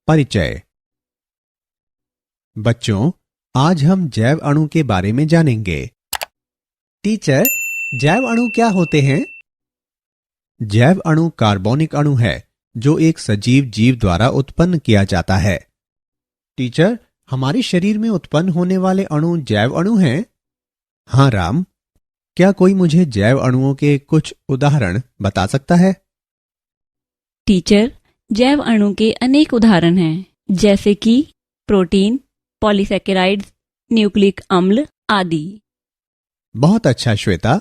परिचय। बच्चों, आज हम जैव अणु के बारे में जानेंगे। टीचर, जैव अणु क्या होते हैं? जैव अणु कार्बनिक अणु है जो एक सजीव जीव द्वारा उत्पन्न किया जाता है। टीचर, हमारे शरीर में उत्पन्न होने वाले अणु जैव अणु हैं? हाँ राम, क्या कोई मुझे जैव अणुओं के कुछ उदाहरण बता सकता है? टीचर, जैव अणु के अनेक उदाहरण हैं, जैसे कि प्रोटीन, पॉलीसेकेराइड्स, न्यूक्लिक अम्ल आदि। बहुत अच्छा श्वेता।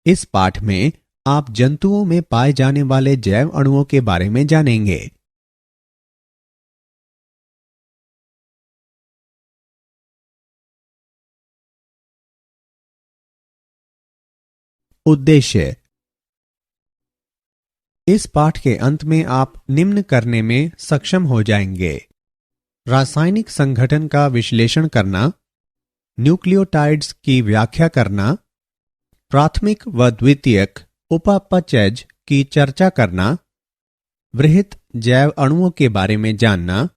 इस पाठ में आप जंतुओं में पाए जाने वाले जैव अणुओं के बारे में जानेंगे। उद्देश्य। इस पाठ के अंत में आप निम्न करने में सक्षम हो जाएंगे: रासायनिक संगठन का विश्लेषण करना, न्यूक्लियोटाइड्स की व्याख्या करना, प्राथमिक व द्वितीयक उपापचयज की चर्चा करना, वृहत जैव अणुओं के बारे में जानना,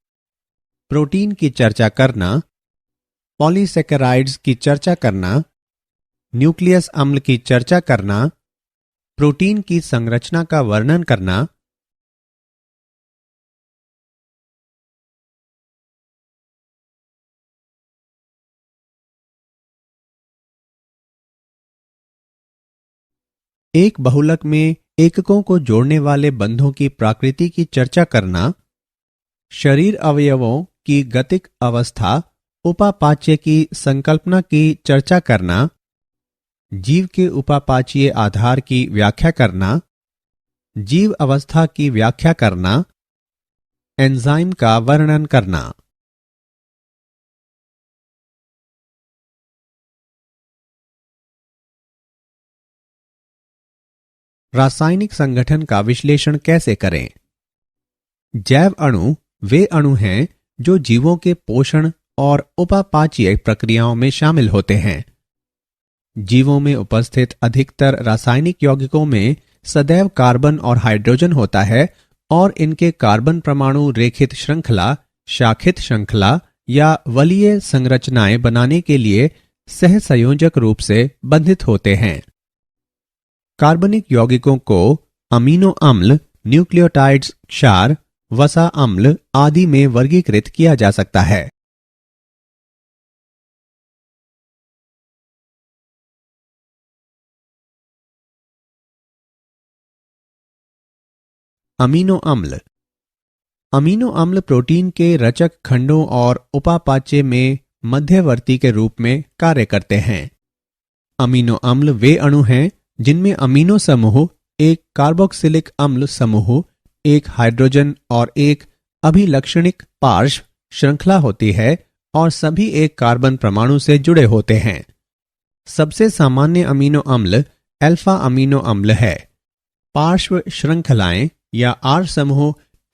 प्रोटीन की चर्चा करना, पॉलीसेकेराइड्स की चर्चा करना, न्यूक्लियस अम्ल की चर्चा करना, प्रोटीन की संरचना का वर्णन करना, एक बहुलक में एककों को जोड़ने वाले बंधों की प्रकृति की चर्चा करना, शरीर अवयवों की गतिक अवस्था उपापाच्य की संकल्पना की चर्चा करना, जीव के उपापाचीय आधार की व्याख्या करना, जीव अवस्था की व्याख्या करना, एंजाइम का वर्णन करना। रासायनिक संगठन का विश्लेषण कैसे करें? जैव अणु वे अणु हैं जो जीवों के पोषण और उपापाचीय प्रक्रियाओं में शामिल होते हैं। जीवों में उपस्थित अधिकतर रासायनिक यौगिकों में सदैव कार्बन और हाइड्रोजन होता है और इनके कार्बन परमाणु रेखित श्रृंखला, शाखित श्रृंखला या वलीय संरचनाएं बनाने के लिए सहसंयोजक रूप से बंधित होते हैं। कार्बनिक यौगिकों को अमीनो अम्ल, न्यूक्लियोटाइड्स, क्षार, वसा अम्ल आदि में वर्गीकृत किया जा सकता है। अमीनो अम्ल। अमीनो अम्ल प्रोटीन के रचक खंडों और उपापाच्य में मध्यवर्ती के रूप में कार्य करते हैं। अमीनो अम्ल वे अणु हैं जिनमें अमीनो समूह, एक कार्बोक्सिलिक अम्ल समूह, एक हाइड्रोजन और एक अभिलक्षणिक पार्श्व श्रृंखला होती है और सभी एक कार्बन परमाणु से जुड़े होते हैं। सबसे सामान्य अमीनो अम्ल अल्फा अमीनो अम्ल है। पार्श्व श्रृंखलाएं या आर समूह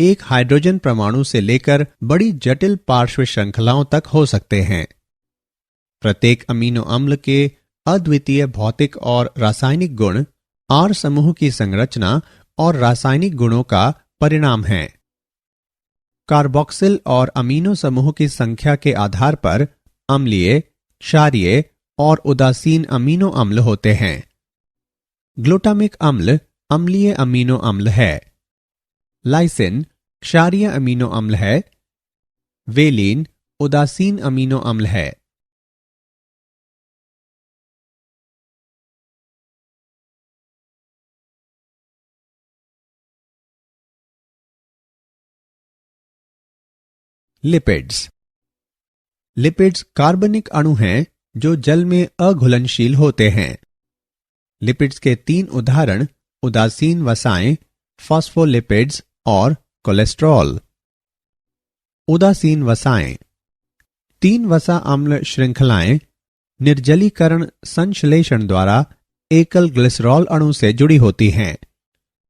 एक हाइड्रोजन परमाणु से लेकर बड़ी जटिल पार्श्व श्रृंखलाओं तक हो सकते हैं। प्रत्येक अमीनो अम्ल के अद्वितीय भौतिक और रासायनिक गुण आर समूह की संरचना और रासायनिक गुणों का परिणाम है। कार्बोक्सिल और अमीनो समूह की संख्या के आधार पर अम्लीय, क्षारीय और उदासीन अमीनो अम्ल होते हैं। ग्लूटामिक अम्ल अम्लीय अमीनो अम्ल है। लाइसिन क्षारीय अमीनो अम्ल है। वेलिन उदासीन अमीनो अम्ल है। लिपिड्स। लिपिड्स कार्बनिक अणु हैं जो जल में अघुलनशील होते हैं। लिपिड्स के 3 उदाहरण उदासीन वसाएं, फॉस्फोलिपिड्स और कोलेस्ट्रॉल। उदासीन वसाएं 3 वसा अम्ल श्रृंखलाएं निर्जलीकरण संश्लेषण द्वारा एकल ग्लिसरॉल अणु से जुड़ी होती हैं।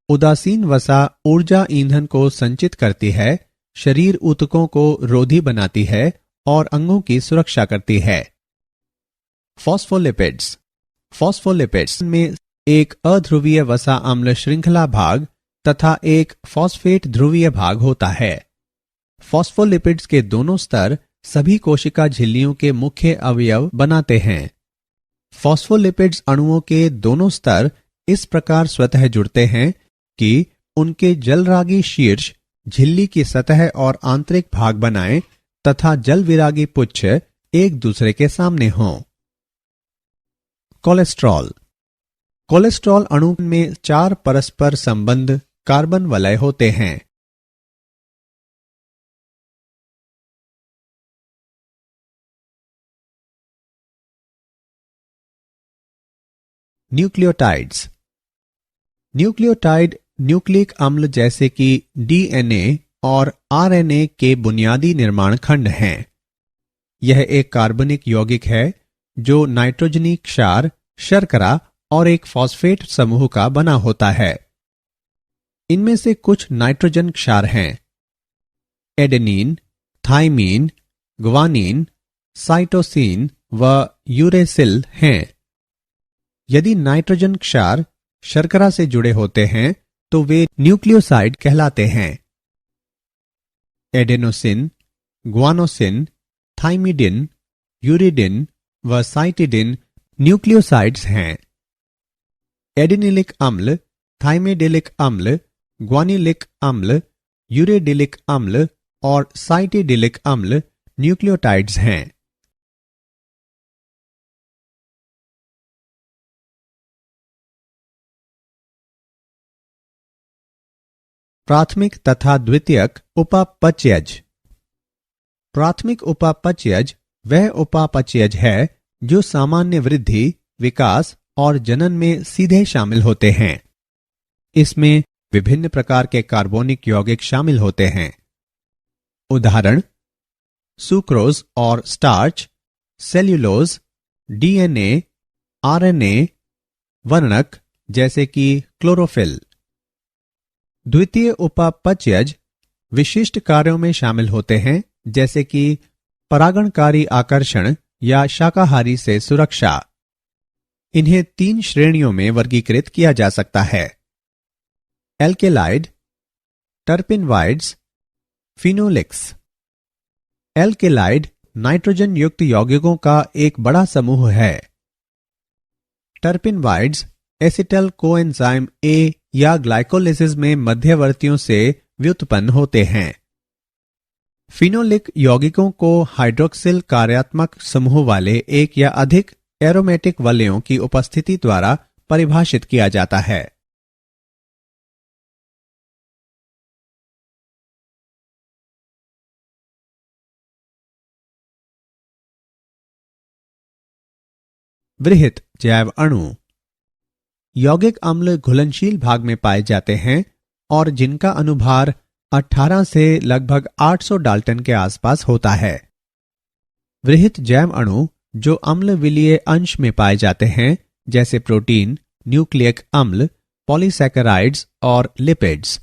उदासीन वसा ऊर्जा ईंधन को संचित करती है, शरीर ऊतकों को रोधी बनाती है और अंगों की सुरक्षा करती है। फॉस्फोलिपिड्स। फॉस्फोलिपिड्स में एक अध्रुवीय वसा अम्ल श्रृंखला भाग तथा एक फॉस्फेट ध्रुवीय भाग होता है। फॉस्फोलिपिड्स के दोनों स्तर सभी कोशिका झिल्लियों के मुख्य अवयव बनाते हैं। फॉस्फोलिपिड्स अणुओं के दोनों स्तर इस प्रकार स्वतः जुड़ते हैं कि उनके जलरागी शीर्ष झिल्ली की सतह और आंतरिक भाग बनाएं तथा जल विरागी पुच्छ एक दूसरे के सामने हों। कोलेस्ट्रॉल। कोलेस्ट्रॉल अणु में 4 परस्पर संबंध कार्बन वलय होते हैं। न्यूक्लियोटाइड्स। न्यूक्लियोटाइड न्यूक्लिक अम्ल जैसे कि डीएनए और आरएनए के बुनियादी निर्माण खंड हैं। यह एक कार्बनिक यौगिक है जो नाइट्रोजनी क्षार, शर्करा और एक फॉस्फेट समूह का बना होता है। इनमें से कुछ नाइट्रोजन क्षार हैं। एडेनिन, थाइमीन, ग्वानिन, साइटोसिन व यूरेसिल हैं। यदि नाइट्रोजन क्षार शर्करा से जुड़े होते हैं तो वे न्यूक्लियोसाइड कहलाते हैं। एडेनोसिन, ग्वानोसिन, थाइमिडिन, यूरिडिन व साइटिडिन न्यूक्लियोसाइड्स हैं। एडेनिलिक अम्ल, थाइमिडिलिक अम्ल, ग्वानिलिक अम्ल, यूरिडिलिक अम्ल और साइटिडिलिक अम्ल न्यूक्लियोटाइड्स हैं। प्राथमिक तथा द्वितीयक उपापचयज। प्राथमिक उपापचयज वह उपापचयज है जो सामान्य वृद्धि, विकास और जनन में सीधे शामिल होते हैं। इसमें विभिन्न प्रकार के कार्बोनिक यौगिक शामिल होते हैं। उदाहरण: सुक्रोज और स्टार्च, सेल्यूलोज, डीएनए, आरएनए, वर्णक जैसे कि क्लोरोफिल। द्वितीय उपापचयज विशिष्ट कार्यों में शामिल होते हैं जैसे कि परागणकारी आकर्षण या शाकाहारी से सुरक्षा। इन्हें 3 श्रेणियों में वर्गीकृत किया जा सकता है: एल्केलाइड, टर्पिनवाइड्स, फिनोलिक्स। एल्केलाइड नाइट्रोजन युक्त यौगिकों का एक बड़ा समूह है। टर्पिनवाइड्स एसिटल कोएंजाइम ए या ग्लाइकोलिसिस में मध्यवर्तियों से व्युत्पन्न होते हैं। फिनोलिक यौगिकों को हाइड्रोक्सिल कार्यात्मक समूह वाले एक या अधिक एरोमेटिक वलयों की उपस्थिति द्वारा परिभाषित किया जाता है। वृहत जैव अणु। यौगिक अम्ल घुलनशील भाग में पाए जाते हैं और जिनका अनुभार 18 से लगभग 800 डाल्टन के आसपास होता है। वृहत जैव अणु जो अम्ल विलीय अंश में पाए जाते हैं जैसे प्रोटीन, न्यूक्लिक अम्ल, पॉलीसैकेराइड्स और लिपिड्स।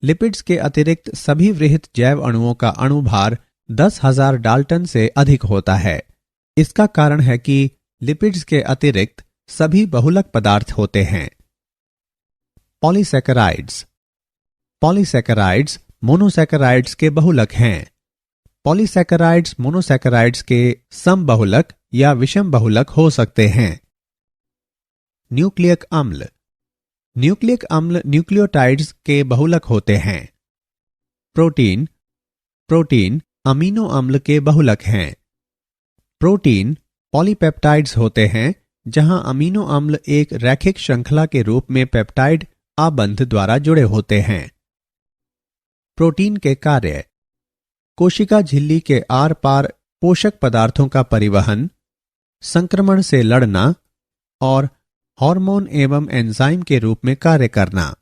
लिपिड्स के अतिरिक्त सभी वृहत जैव अणुओं का अणुभार 10,000 डाल्टन से अधिक होता है। इसका कारण है कि लिपिड्स के अतिरिक्त सभी बहुलक पदार्थ होते हैं। पॉलीसैकेराइड्स। पॉलीसैकेराइड्स मोनोसैकेराइड्स के बहुलक हैं। पॉलीसैकेराइड्स मोनोसैकेराइड्स के समबहुलक या विषम बहुलक हो सकते हैं। न्यूक्लिक अम्ल। न्यूक्लिक अम्ल न्यूक्लियोटाइड्स के बहुलक होते हैं। प्रोटीन। प्रोटीन अमीनो अम्ल के बहुलक हैं। प्रोटीन पॉलीपेप्टाइड्स होते हैं जहां अमीनो अम्ल एक रैखिक श्रृंखला के रूप में पेप्टाइड आबंध द्वारा जुड़े होते हैं। प्रोटीन के कार्य: कोशिका झिल्ली के आर पार पोषक पदार्थों का परिवहन, संक्रमण से लड़ना और हार्मोन एवं एंजाइम के रूप में कार्य करना।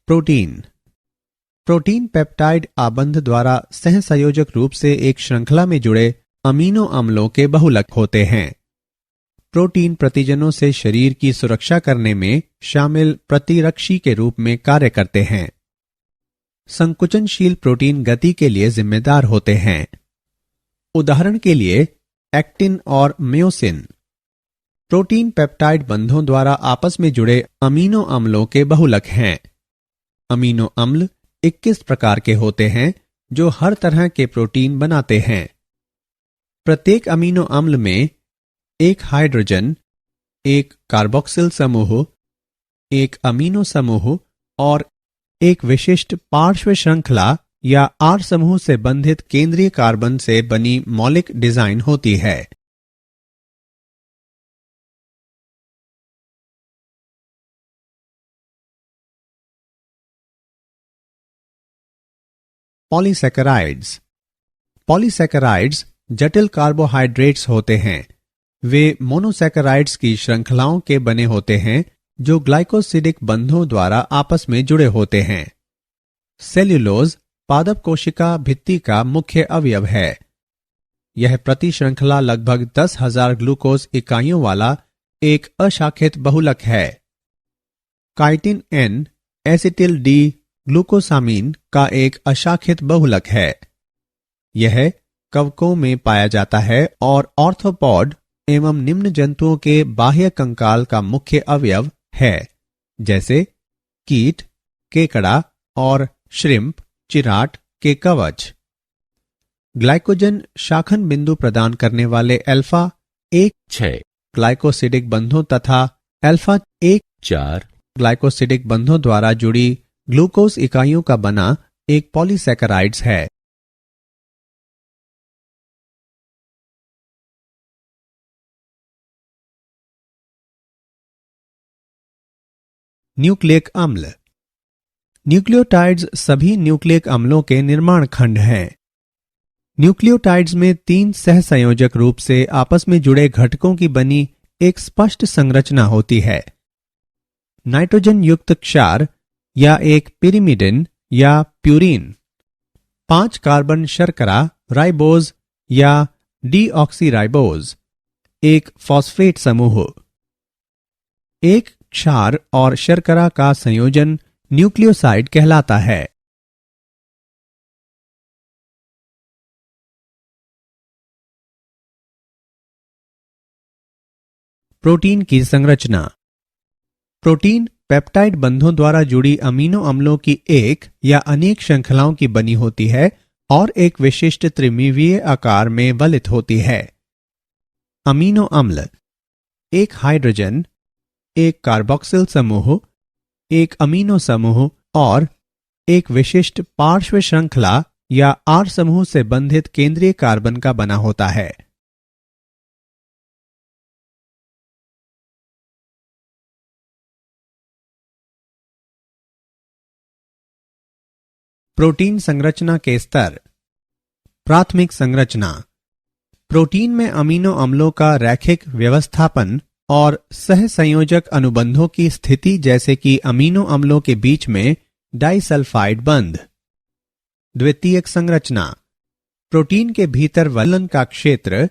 प्रोटीन। प्रोटीन पेप्टाइड आबंध द्वारा सहसंयोजक रूप से एक श्रृंखला में जुड़े अमीनो अम्लों के बहुलक होते हैं। प्रोटीन प्रतिजनों से शरीर की सुरक्षा करने में शामिल प्रतिरक्षी के रूप में कार्य करते हैं। संकुचनशील प्रोटीन गति के लिए जिम्मेदार होते हैं। उदाहरण के लिए एक्टिन और म्योसिन प्रोटीन पेप्टाइड बंधों द्वारा आपस में जुड़े अमीनो अम्लों के बहुलक हैं। अमीनो अम्ल 21 प्रकार के होते हैं जो हर तरह के प्रोटीन बनाते हैं। प्रत्येक अमीनो अम्ल में एक हाइड्रोजन, एक कार्बोक्सिल समूह, एक अमीनो समूह और एक विशिष्ट पार्श्व श्रृंखला या आर समूह से बंधित केंद्रीय कार्बन से बनी मौलिक डिजाइन होती है। पॉलीसैकेराइड्स पॉलीसैकेराइड्स जटिल कार्बोहाइड्रेट्स होते हैं। वे मोनोसैकेराइड्स की श्रृंखलाओं के बने होते हैं जो ग्लाइकोसिडिक बंधों द्वारा आपस में जुड़े होते हैं। सेल्यूलोज पादप कोशिका भित्ति का मुख्य अवयव है। यह प्रति श्रृंखला लगभग 10,000 ग्लूकोज इकाइयों वाला एक अशाखित बहुलक है। Chitin N acetyl D glucosamine का एक अशाखित बहुलक है। यह कवकों में पाया जाता है और ऑर्थोपॉड एवं निम्न जंतुओं के बाह्य कंकाल का मुख्य अवयव है, जैसे कीट, केकड़ा और श्रिम्प, चिराट के कवच। ग्लाइकोजन शाखन बिंदु प्रदान करने वाले अल्फा 1,6 ग्लाइकोसिडिक बंधों तथा अल्फा 1,4 ग्लाइकोसिडिक बंधों द्वारा जुड़ी ग्लूकोज इकाइयों का बना एक पॉलीसैकेराइड्स है। न्यूक्लिक अम्ल न्यूक्लियोटाइड्स सभी न्यूक्लिक अम्लों के निर्माण खंड हैं। न्यूक्लियोटाइड्स में 3 सहसंयोजक रूप से आपस में जुड़े घटकों की बनी एक स्पष्ट संरचना होती है। नाइट्रोजन युक्त क्षार या एक पिरिमिडिन या प्यूरिन, 5 कार्बन शर्करा राइबोज या डीऑक्सीराइबोज, एक फॉस्फेट समूह। एक क्षार और शर्करा का संयोजन न्यूक्लियोसाइड कहलाता है। प्रोटीन की संरचना। प्रोटीन पेप्टाइड बंधों द्वारा जुड़ी अमीनो अम्लों की एक या अनेक श्रृंखलाओं की बनी होती है और एक विशिष्ट त्रिमिमीय आकार में वलित होती है। अमीनो अम्ल एक हाइड्रोजन, एक कार्बोक्सिल समूह, एक अमीनो समूह और एक विशिष्ट पार्श्व श्रृंखला या आर समूह से बंधित केंद्रीय कार्बन का बना होता है। प्रोटीन संरचना के स्तर। प्राथमिक संरचना। प्रोटीन में अमीनो अम्लों का रैखिक व्यवस्थापन और सहसंयोजक अनुबंधों की स्थिति, जैसे कि अमीनो अम्लों के बीच में डाइसल्फाइड बंध। द्वितीयक संरचना। प्रोटीन के भीतर वलन का क्षेत्र,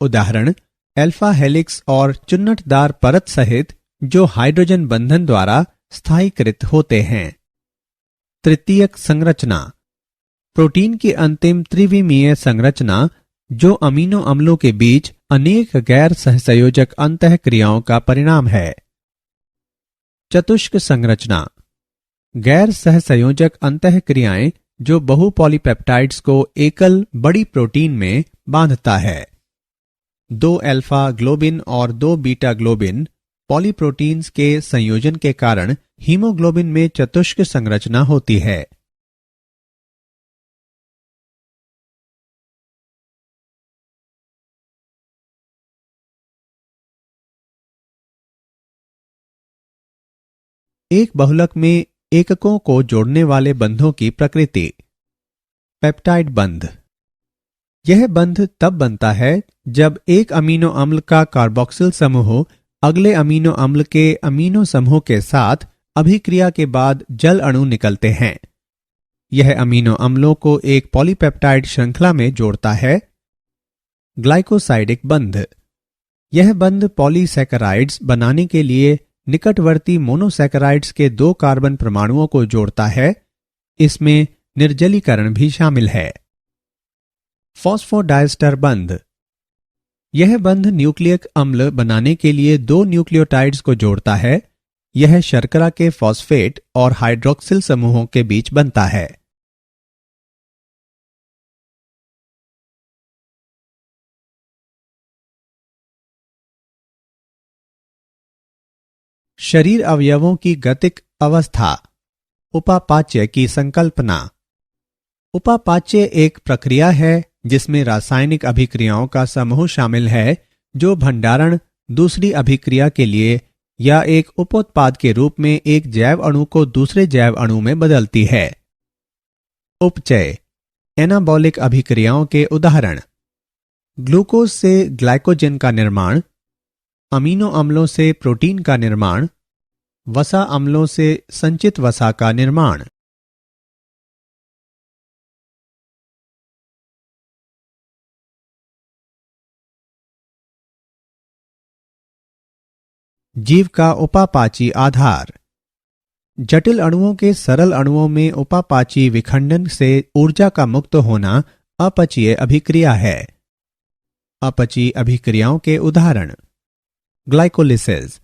उदाहरण अल्फा हेलिक्स और चुन्नटदार परत सहित, जो हाइड्रोजन बंधन द्वारा स्थायीकृत होते हैं। तृतीयक संरचना। प्रोटीन की अंतिम त्रिविमीय संरचना, जो अमीनो अम्लों के बीच अनेक गैर सहसंयोजक अंतःक्रियाओं का परिणाम है। चतुष्क संरचना। गैर सहसंयोजक अंतःक्रियाएं जो बहु पॉलीपेप्टाइड्स को एकल बड़ी प्रोटीन में बांधता है। 2 अल्फा ग्लोबिन और 2 बीटा ग्लोबिन पॉलीप्रोटीन्स के संयोजन के कारण हीमोग्लोबिन में चतुष्क संरचना होती है। एक बहुलक में एककों को जोड़ने वाले बंधों की प्रकृति। पेप्टाइड बंध। यह बंध तब बनता है जब एक अमीनो अम्ल का कार्बोक्सिल समूह अगले अमीनो अम्ल के अमीनो समूह के साथ अभिक्रिया के बाद जल अणु निकलते हैं। यह अमीनो अम्लों को एक पॉलीपेप्टाइड श्रृंखला में जोड़ता है। ग्लाइकोसाइडिक बंध। यह बंध पॉलीसैकेराइड्स बनाने के लिए निकटवर्ती मोनोसैकेराइड्स के 2 कार्बन परमाणुओं को जोड़ता है इसमें निर्जलीकरण भी शामिल है। फॉस्फोडाइस्टर बंध। यह बंध न्यूक्लियक अम्ल बनाने के लिए दो न्यूक्लियोटाइड्स को जोड़ता है। यह शर्करा के फॉस्फेट और हाइड्रोक्सिल समूहों के बीच बनता है। शरीर अवयवों की गतिक अवस्था। उपापाच्य की संकल्पना। उपापाच्य एक प्रक्रिया है जिसमें रासायनिक अभिक्रियाओं का समूह शामिल है जो भंडारण, दूसरी अभिक्रिया के लिए या एक उपोत्पाद के रूप में एक जैव अणु को दूसरे जैव अणु में बदलती है। उपचय एनाबॉलिक अभिक्रियाओं के उदाहरण: ग्लूकोज से ग्लाइकोजन का निर्माण, अमीनो अम्लों से प्रोटीन का निर्माण, वसा अम्लों से संचित वसा का निर्माण। जीव का उपापाची आधार। जटिल अणुओं के सरल अणुओं में उपापाची विखंडन से ऊर्जा का मुक्त होना अपचयी अभिक्रिया है। अपचयी अभिक्रियाओं के उदाहरण: ग्लाइकोलिसिस,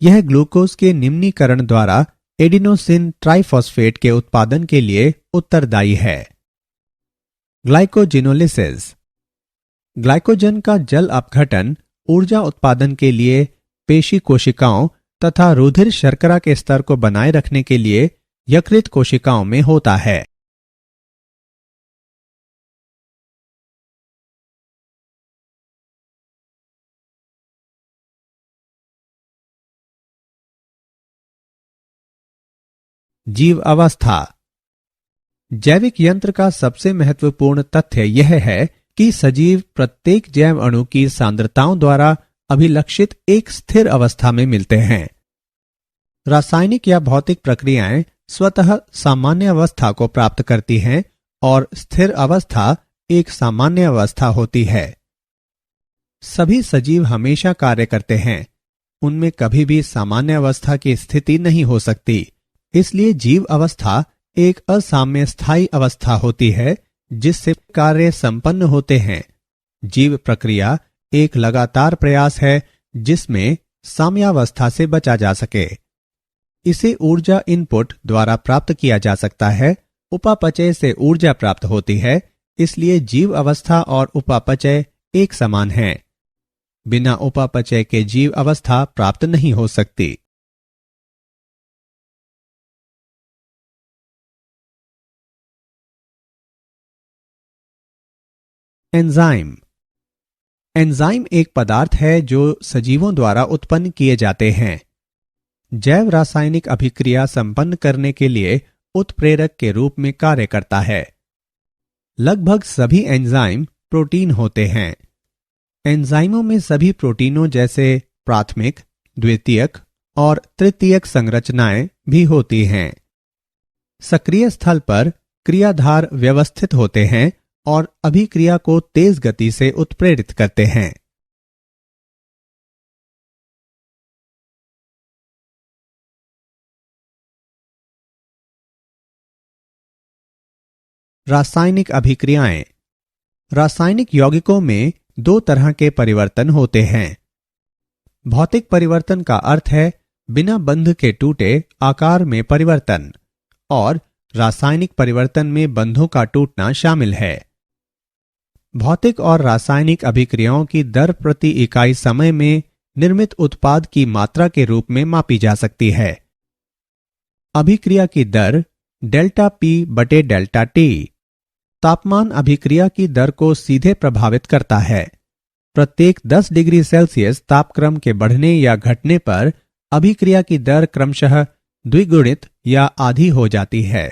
यह ग्लूकोज के निम्नीकरण द्वारा एडिनोसिन ट्राइफॉस्फेट के उत्पादन के लिए उत्तरदायी है। ग्लाइकोजिनोलिसिस, ग्लाइकोजन का जल अपघटन ऊर्जा उत्पादन के लिए पेशी कोशिकाओं तथा रुधिर शर्करा के स्तर को बनाए रखने के लिए यकृत कोशिकाओं में होता है। जीव अवस्था। जैविक यंत्र का सबसे महत्वपूर्ण तथ्य यह है कि सजीव प्रत्येक जैव अणु की सांद्रताओं द्वारा अभिलक्षित एक स्थिर अवस्था में मिलते हैं। रासायनिक या भौतिक प्रक्रियाएं स्वतः सामान्य अवस्था को प्राप्त करती हैं और स्थिर अवस्था एक सामान्य अवस्था होती है। सभी सजीव हमेशा कार्य करते हैं, उनमें कभी भी सामान्य अवस्था की स्थिति नहीं हो सकती। इसलिए जीव अवस्था एक असाम्य स्थायी अवस्था होती है जिससे कार्य संपन्न होते हैं। जीव प्रक्रिया एक लगातार प्रयास है जिसमें साम्यावस्था से बचा जा सके। इसे ऊर्जा इनपुट द्वारा प्राप्त किया जा सकता है। उपापचय से ऊर्जा प्राप्त होती है, इसलिए जीव अवस्था और उपापचय एक समान हैं। बिना उपापचय के जीव अवस्था प्राप्त नहीं हो सकती। एंजाइम। एंजाइम एक पदार्थ है जो सजीवों द्वारा उत्पन्न किए जाते हैं। जैव रासायनिक अभिक्रिया संपन्न करने के लिए उत्प्रेरक के रूप में कार्य करता है। लगभग सभी एंजाइम प्रोटीन होते हैं। एंजाइमों में सभी प्रोटीनों जैसे प्राथमिक, द्वितीयक और तृतीयक संरचनाएं भी होती हैं। सक्रिय स्थल पर क्रियाधार व्यवस्थित होते हैं और अभिक्रिया को तेज गति से उत्प्रेरित करते हैं। रासायनिक अभिक्रियाएं। रासायनिक यौगिकों में दो तरह के परिवर्तन होते हैं। भौतिक परिवर्तन का अर्थ है बिना बंध के टूटे आकार में परिवर्तन, और रासायनिक परिवर्तन में बंधों का टूटना शामिल है। भौतिक और रासायनिक अभिक्रियाओं की दर प्रति इकाई समय में निर्मित उत्पाद की मात्रा के रूप में मापी जा सकती है। अभिक्रिया की दर डेल्टा पी बटे डेल्टा टी। तापमान अभिक्रिया की दर को सीधे प्रभावित करता है। प्रत्येक 10 डिग्री सेल्सियस तापक्रम के बढ़ने या घटने पर अभिक्रिया की दर क्रमशः द्विगुणित या आधी हो जाती है।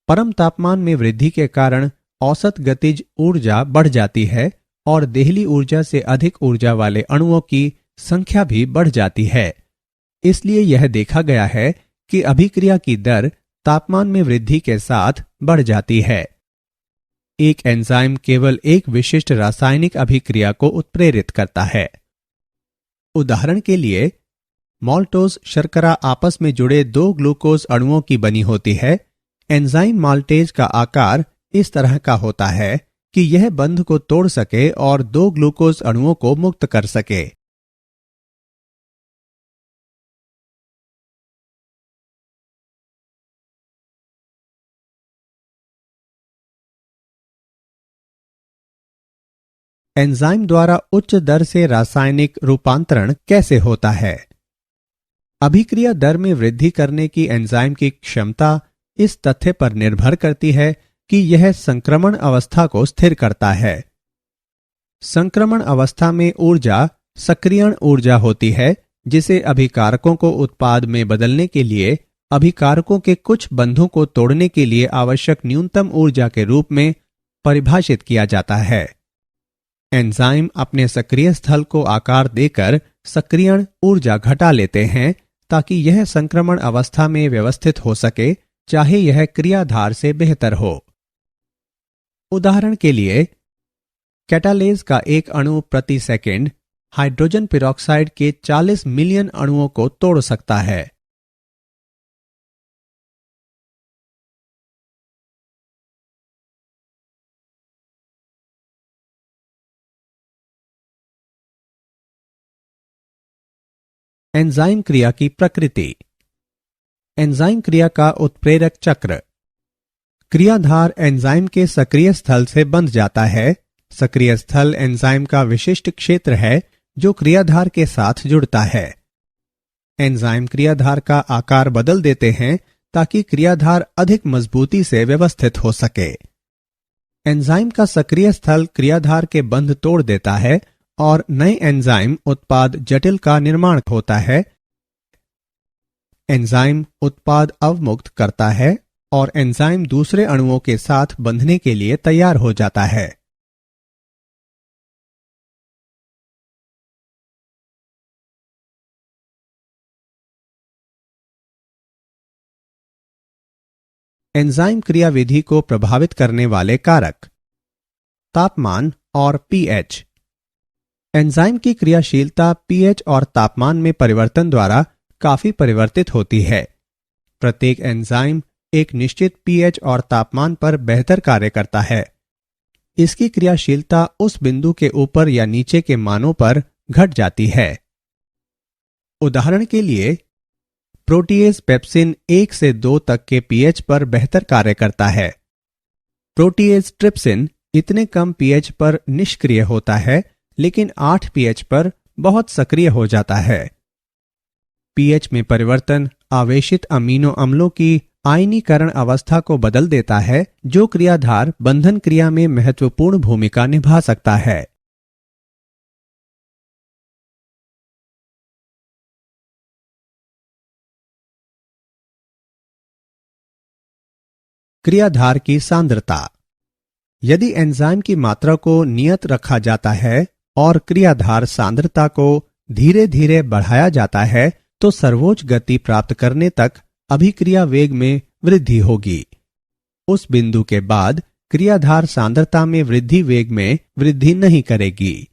परम तापमान में वृद्धि के कारण औसत गतिज ऊर्जा बढ़ जाती है और देहली ऊर्जा से अधिक ऊर्जा वाले अणुओं की संख्या भी बढ़ जाती है। इसलिए यह देखा गया है कि अभिक्रिया की दर तापमान में वृद्धि के साथ बढ़ जाती है। एक एंजाइम केवल एक विशिष्ट रासायनिक अभिक्रिया को उत्प्रेरित करता है। उदाहरण के लिए, माल्टोज शर्करा आपस में जुड़े दो ग्लूकोज अणुओं की बनी होती है। एंजाइम माल्टेज का आकार इस तरह का होता है कि यह बंध को तोड़ सके और 2 ग्लूकोज अणुओं को मुक्त कर सके। एंजाइम द्वारा उच्च दर से रासायनिक रूपांतरण कैसे होता है? अभिक्रिया दर में वृद्धि करने की एंजाइम की क्षमता इस तथ्य पर निर्भर करती है कि यह संक्रमण अवस्था को स्थिर करता है। संक्रमण अवस्था में ऊर्जा सक्रियण ऊर्जा होती है, जिसे अभिकारकों को उत्पाद में बदलने के लिए अभिकारकों के कुछ बंधों को तोड़ने के लिए आवश्यक न्यूनतम ऊर्जा के रूप में परिभाषित किया जाता है। एंजाइम अपने सक्रिय स्थल को आकार देकर सक्रियण ऊर्जा घटा लेते हैं ताकि यह संक्रमण अवस्था में व्यवस्थित हो सके, चाहे यह क्रियाधार से बेहतर हो। उदाहरण के लिए, कैटालेज का एक अणु प्रति सेकंड हाइड्रोजन पेरोक्साइड के 40 मिलियन अणुओं को तोड़ सकता है। एंजाइम क्रिया की प्रकृति। एंजाइम क्रिया का उत्प्रेरक चक्र। क्रियाधार एंजाइम के सक्रिय स्थल से बंध जाता है। सक्रिय स्थल एंजाइम का विशिष्ट क्षेत्र है जो क्रियाधार के साथ जुड़ता है। एंजाइम क्रियाधार का आकार बदल देते हैं ताकि क्रियाधार अधिक मजबूती से व्यवस्थित हो सके। एंजाइम का सक्रिय स्थल क्रियाधार के बंध तोड़ देता है और नए एंजाइम उत्पाद जटिल का निर्माण होता है। एंजाइम उत्पाद अवमुक्त करता है और एंजाइम दूसरे अणुओं के साथ बंधने के लिए तैयार हो जाता है। एंजाइम क्रियाविधि को प्रभावित करने वाले कारक। तापमान और पीएच। एंजाइम की क्रियाशीलता पीएच और तापमान में परिवर्तन द्वारा काफी परिवर्तित होती है। प्रत्येक एंजाइम एक निश्चित पीएच और तापमान पर बेहतर कार्य करता है। इसकी क्रियाशीलता उस बिंदु के ऊपर या नीचे के मानों पर घट जाती है। उदाहरण के लिए, प्रोटीएज पेप्सिन 1 से 2 तक के पीएच पर बेहतर कार्य करता है। प्रोटीएज ट्रिप्सिन इतने कम पीएच पर निष्क्रिय होता है, लेकिन 8 पीएच पर बहुत सक्रिय हो जाता है। पीएच में परिवर्तन आवेशित अमीनो अम्लों की आयनीकरण अवस्था को बदल देता है, जो क्रियाधार बंधन क्रिया में महत्वपूर्ण भूमिका निभा सकता है। क्रियाधार की सांद्रता। यदि एंजाइम की मात्रा को नियत रखा जाता है और क्रियाधार सांद्रता को धीरे धीरे बढ़ाया जाता है, तो सर्वोच्च गति प्राप्त करने तक अभिक्रिया वेग में वृद्धि होगी। उस बिंदु के बाद क्रियाधार सांद्रता में वृद्धि वेग में वृद्धि नहीं करेगी।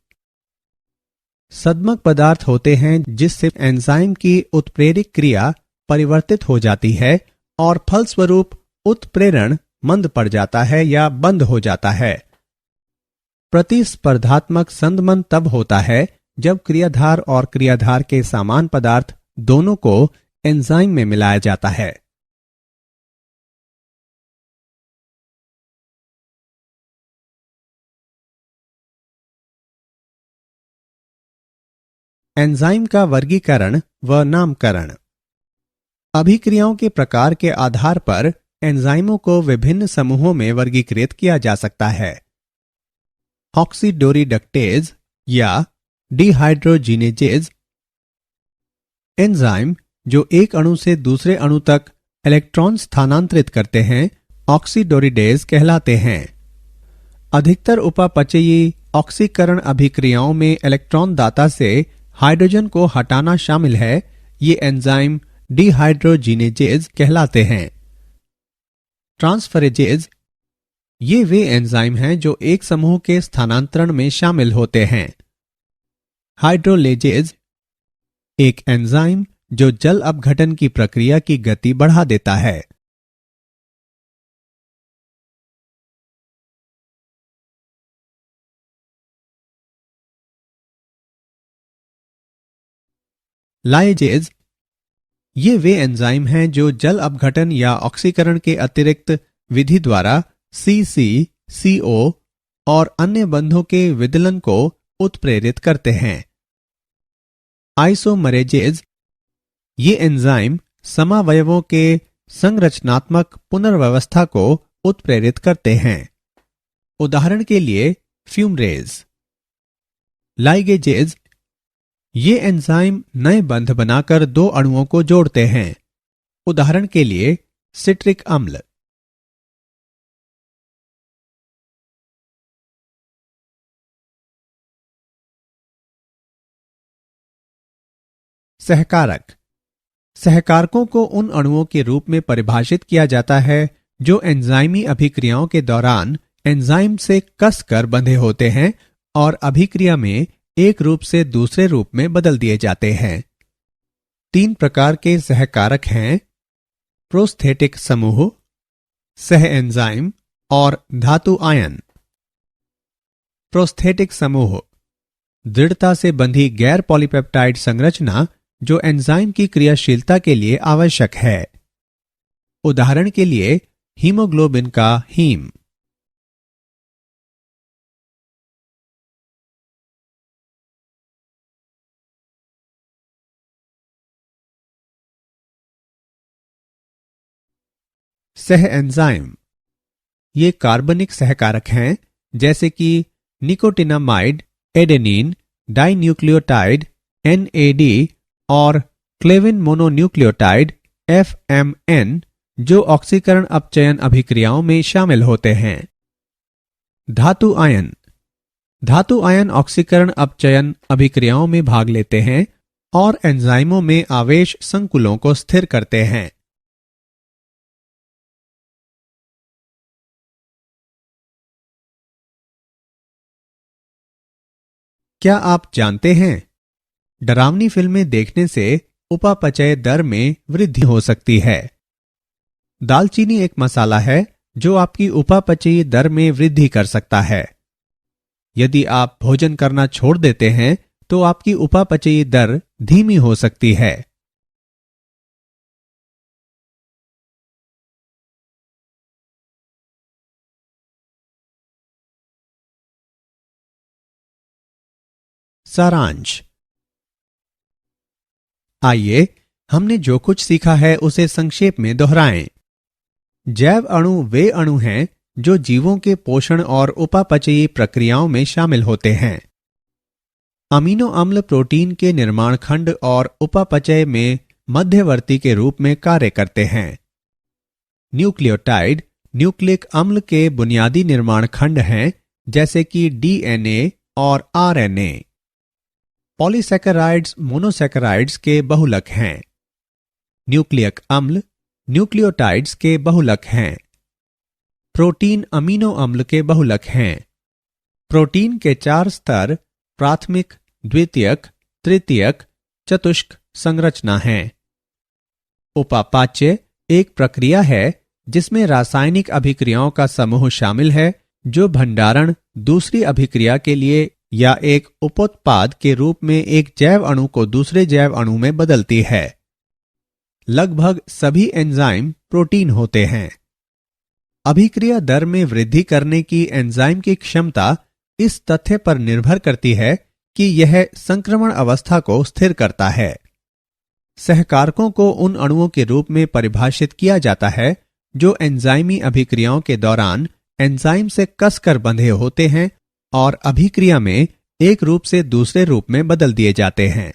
सद्मक पदार्थ होते हैं जिससे एंजाइम की उत्प्रेरक क्रिया परिवर्तित हो जाती है और फलस्वरूप उत्प्रेरण मंद पड़ जाता है या बंद हो जाता है। प्रतिस्पर्धात्मक संदमन तब होता है जब क्रियाधार और क्रियाधार के समान पदार्थ दोनों को एंजाइम में मिलाया जाता है। एंजाइम का वर्गीकरण व नामकरण। अभिक्रियाओं के प्रकार के आधार पर एंजाइमों को विभिन्न समूहों में वर्गीकृत किया जा सकता है। ऑक्सीडोरिडक्टेज या डिहाइड्रोजिनेजेज। एंजाइम जो एक अणु से दूसरे अणु तक इलेक्ट्रॉन स्थानांतरित करते हैं, ऑक्सीडोरिडेज कहलाते हैं। अधिकतर उपापचयी ऑक्सीकरण अभिक्रियाओं में इलेक्ट्रॉन दाता से हाइड्रोजन को हटाना शामिल है। ये एंजाइम डिहाइड्रोजिनेजेज कहलाते हैं। ट्रांसफरेजेज, ये वे एंजाइम हैं जो एक समूह के स्थानांतरण में शामिल होते हैं। हाइड्रोलेजेज, एक एंजाइम जो जल अपघटन की प्रक्रिया की गति बढ़ा देता है। लाइजेज ये वे एंजाइम हैं जो जल अपघटन या ऑक्सीकरण के अतिरिक्त विधि द्वारा सीसी, सीओ और अन्य बंधों के विदलन को उत्प्रेरित करते हैं। आइसोमरेजेज ये एंजाइम समावयवों के संरचनात्मक पुनर्व्यवस्था को उत्प्रेरित करते हैं। उदाहरण के लिए फ्यूमरेज। लाइगेजेज ये एंजाइम नए बंध बनाकर दो अणुओं को जोड़ते हैं। उदाहरण के लिए सिट्रिक अम्ल। सहकारक सहकारकों को उन अणुओं के रूप में परिभाषित किया जाता है जो एंजाइमी अभिक्रियाओं के दौरान एंजाइम से कसकर बंधे होते हैं और अभिक्रिया में एक रूप से दूसरे रूप में बदल दिए जाते हैं। 3 प्रकार के सहकारक हैं: प्रोस्थेटिक समूह, सह एंजाइम और धातु आयन। प्रोस्थेटिक समूह दृढ़ता से बंधी गैर पॉलीपेप्टाइड संरचना जो एंजाइम की क्रियाशीलता के लिए आवश्यक है। उदाहरण के लिए हीमोग्लोबिन का हीम। सह एंजाइम ये कार्बनिक सहकारक हैं जैसे कि निकोटिनामाइड, एडेनिन, डाइन्यूक्लियोटाइड NAD और क्लेविन मोनोन्यूक्लियोटाइड FMN जो ऑक्सीकरण अपचयन अभिक्रियाओं में शामिल होते हैं। धातु आयन धातु आयन ऑक्सीकरण अपचयन अभिक्रियाओं में भाग लेते हैं और एंजाइमों में आवेश संकुलों को स्थिर करते हैं। क्या आप जानते हैं डरावनी फिल्में देखने से उपापचय दर में वृद्धि हो सकती है। दालचीनी एक मसाला है जो आपकी उपापचयी दर में वृद्धि कर सकता है। यदि आप भोजन करना छोड़ देते हैं तो आपकी उपापचयी दर धीमी हो सकती है। सारांश। आइए हमने जो कुछ सीखा है उसे संक्षेप में दोहराएं। जैव अणु वे अणु हैं जो जीवों के पोषण और उपापचयी प्रक्रियाओं में शामिल होते हैं। अमीनो अम्ल प्रोटीन के निर्माण खंड और उपापचय में मध्यवर्ती के रूप में कार्य करते हैं। न्यूक्लियोटाइड न्यूक्लिक अम्ल के बुनियादी निर्माण खंड हैं जैसे कि DNA और RNA। पॉलीसैकेराइड्स मोनोसैकेराइड्स के बहुलक हैं। न्यूक्लियक अम्ल न्यूक्लियोटाइड्स के बहुलक हैं। प्रोटीन अमीनो अम्ल के बहुलक हैं। प्रोटीन के 4 स्तर प्राथमिक, द्वितीयक, तृतीयक, चतुष्क संरचना हैं। उपापाच्य एक प्रक्रिया है जिसमें रासायनिक अभिक्रियाओं का समूह शामिल है जो भंडारण, दूसरी अभिक्रिया के लिए या एक उपोत्पाद के रूप में एक जैव अणु को दूसरे जैव अणु में बदलती है। लगभग सभी एंजाइम प्रोटीन होते हैं। अभिक्रिया दर में वृद्धि करने की एंजाइम की क्षमता इस तथ्य पर निर्भर करती है कि यह संक्रमण अवस्था को स्थिर करता है। सहकारकों को उन अणुओं के रूप में परिभाषित किया जाता है जो एंजाइमी अभिक्रियाओं के दौरान एंजाइम से कसकर बंधे होते हैं और अभिक्रिया में एक रूप से दूसरे रूप में बदल दिए जाते हैं।